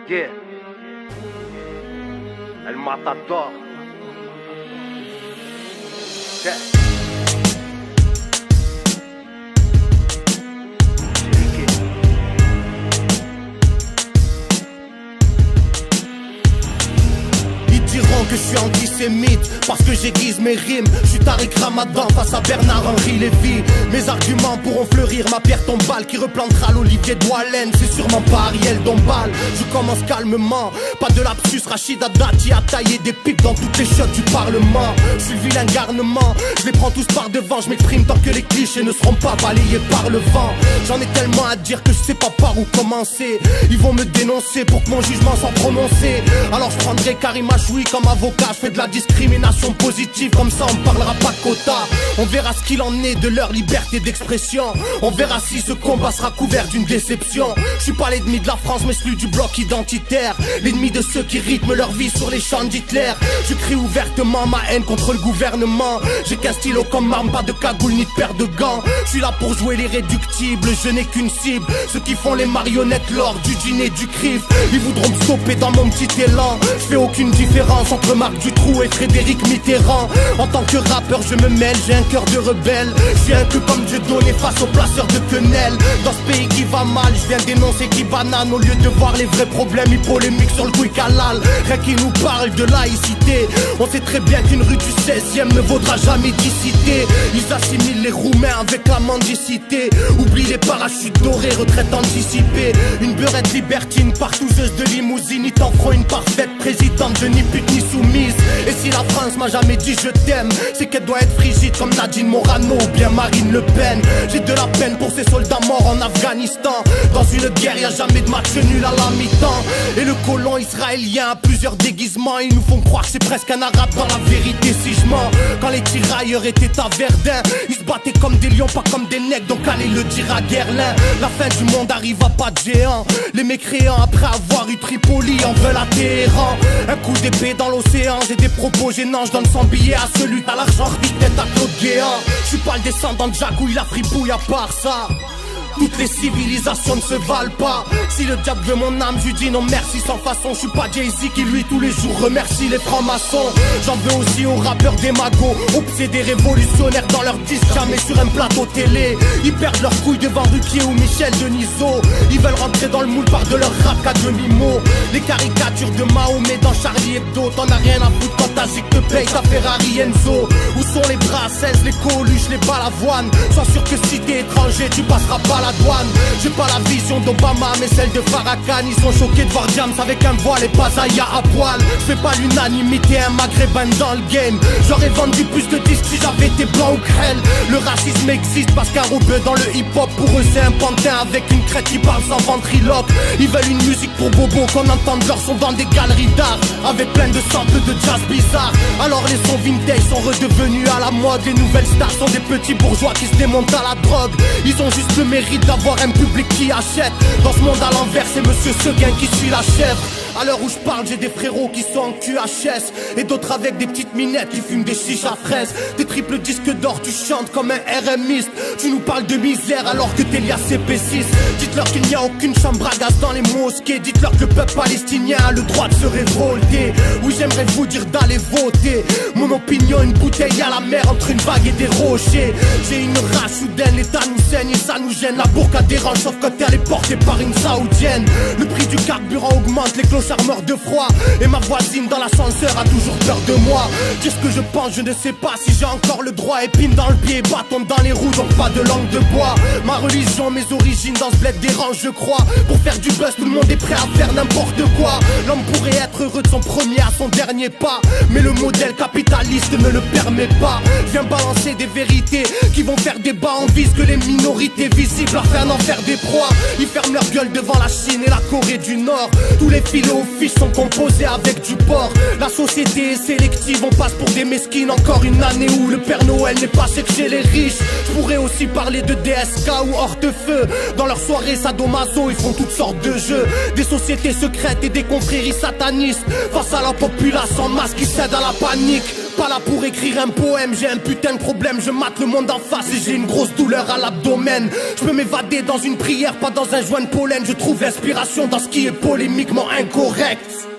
Yeah. El Matador. Yeah. Que je suis antisémite parce que j'aiguise mes rimes. Je suis Tariq Ramadan face à Bernard-Henri Lévy. Mes arguments pourront fleurir, ma pierre tombale qui replantera l'olivier de Wallen. C'est sûrement pas Ariel Dombal. Je commence calmement, pas de lapsus. Rachida Dati a taillé des pipes dans toutes les chiottes du parlement. Je suis le vilain garnement, je les prends tous par devant. Je m'exprime tant que les clichés ne seront pas balayés par le vent. J'en ai tellement à dire que je sais pas par où commencer. Ils vont me dénoncer pour que mon jugement soit prononcé. Alors je prendrai Karim Achoui comme avocat, je fais de la discrimination positive, comme ça on parlera pas de quota. On verra ce qu'il en est de leur liberté d'expression. On verra si ce combat sera couvert d'une déception. Je suis pas l'ennemi de la France mais celui du bloc identitaire, l'ennemi de ceux qui rythment leur vie sur les champs d'Hitler. Je crie ouvertement ma haine contre le gouvernement. J'ai qu'un stylo comme arme, pas de cagoule ni de paire de gants. Je suis là pour jouer l'irréductible, je n'ai qu'une cible. Ceux qui font les marionnettes lors du dîner du CRIF. Ils voudront me stopper dans mon petit élan. Je fais aucune différence entre Marc Dutroux et Frédéric Mitterrand. En tant que rappeur je me mêle, j'ai un cœur de rebelle. Je suis un peu comme Dieu donné face aux placeurs de quenelles. Dans ce pays qui va mal, je viens dénoncer qui banane. Au lieu de voir les vrais problèmes, ils polémiquent sur le quick halal. Rien qui nous parle de laïcité. On sait très bien qu'une rue du 16e ne vaudra jamais 10 cités. Ils assimilent les Roumains avec la mendicité. Oublie les parachutes dorés, retraite anticipée. Une beurette libertine, partouzeuse de limousine. Ils t'en feront une parfaite présidente de ni pute ni soumise. Et si la France m'a jamais dit je t'aime, c'est qu'elle doit être frigide comme Nadine Morano ou bien Marine Le Pen. J'ai de la peine pour ces soldats morts en Afghanistan. Dans une guerre y'a jamais de match nul à la mi-temps. Et le colon israélien a plusieurs déguisements. Ils nous font croire que c'est presque un arabe dans la vérité si je mens. Quand les tirailleurs étaient à Verdun, ils se battaient comme des lions, pas comme des nègres. Donc allez le dire à Guerlain. La fin du monde arrive à pas de géant. Les mécréants après avoir eu Tripoli en veulent à Téhéran. Un coup d'épée dans l'océan, j'ai des propos gênants. Je donne 100 billets à celui t'as l'argent, tête à Claude Guéant. Je suis pas le descendant de Jacques où il a fripouille à part ça. Toutes les civilisations ne se valent pas. Si le diable veut mon âme, je lui dis non merci sans façon. Je suis pas Jay-Z qui lui tous les jours remercie les francs-maçons. J'en veux aussi aux rappeurs démagos, obsédés révolutionnaires dans leurs disques, jamais sur un plateau télé. Ils perdent leurs couilles devant Ruquier ou Michel Denisot. Ils veulent rentrer dans le moule par de leur rap qu'à demi-mot. Les caricatures de Mahomet dans Charlie Hebdo. T'en as rien à foutre quand ta zig te paye ta Ferrari Enzo. Où sont les Brassens, les Coluche, les Balavoine? Sois sûr que si t'es étranger tu passeras pas la douane. J'ai pas la vision d'Obama mais celle de Farrakhan. Ils sont choqués de voir James avec un voile et pas Zaya à poil. Fais pas l'unanimité, un maghrébin dans le game. J'aurais vendu plus de disques si j'avais été blanc ou crêle. Le racisme existe parce qu'un rebeu dans le hip hop pour eux c'est un pantin avec une crête qui parle sans ventriloque. Ils veulent une musique pour bobo, qu'on entende leur son dans des galeries d'art avec plein de samples de jazz bizarre. Alors les sons vintage sont redevenus à la mode. Les nouvelles stars sont des petits bourgeois qui se démontent à la drogue. Ils ont juste le mérite d'avoir un public qui achète. Dans ce monde à l'envers c'est Monsieur Seguin qui suit la chèvre. À l'heure où je parle j'ai des frérots qui sont en QHS et d'autres avec des petites minettes qui fument des chiches à fraises. Des triples disques d'or, tu chantes comme un RMiste. Tu nous parles de misère alors que t'es lié à CP6. Dites-leur qu'il n'y a aucune chambre à gaz dans les mosquées. Dites-leur que le peuple palestinien a le droit de se révolter. Oui j'aimerais vous dire d'aller voter. Mon opinion une bouteille à la mer entre une vague et des rochers. J'ai une rage soudaine, l'état nous saigne et ça nous gêne. La burqa dérange sauf quand elle est portée par une saoudienne. Le prix du carburant augmente, les clochards meurent de froid. Et ma voisine dans l'ascenseur a toujours peur de moi. Dire ce que je pense, je ne sais pas si j'ai encore le droit. Épine dans le pied, bâton dans les roues, donc pas de langue de bois. Ma religion, mes origines dans ce bled dérangent je crois. Pour faire du buzz, tout le monde est prêt à faire n'importe quoi. L'homme pourrait être heureux de son premier à son dernier pas, mais le modèle capitaliste ne le permet pas. Viens balancer des vérités qui vont faire débat. En vise que les minorités visibles afin d'en faire des proies. Ils ferment leur gueule devant la Chine et la Corée du Nord. Tous les filets aux fiches sont composés avec du porc. La société est sélective, on passe pour des mesquines. Encore une année où le Père Noël n'est pas chez les riches. Je pourrais aussi parler de DSK ou Hortefeux. Dans leurs soirées sadomaso ils font toutes sortes de jeux. Des sociétés secrètes et des confréries satanistes face à la populace en masse qui cède à la panique. Pas là pour écrire un poème, j'ai un putain de problème. Je mate le monde en face et j'ai une grosse douleur à l'abdomen. Je peux m'évader dans une prière, pas dans un joint de pollen. Je trouve l'inspiration dans ce qui est polémiquement incorrect.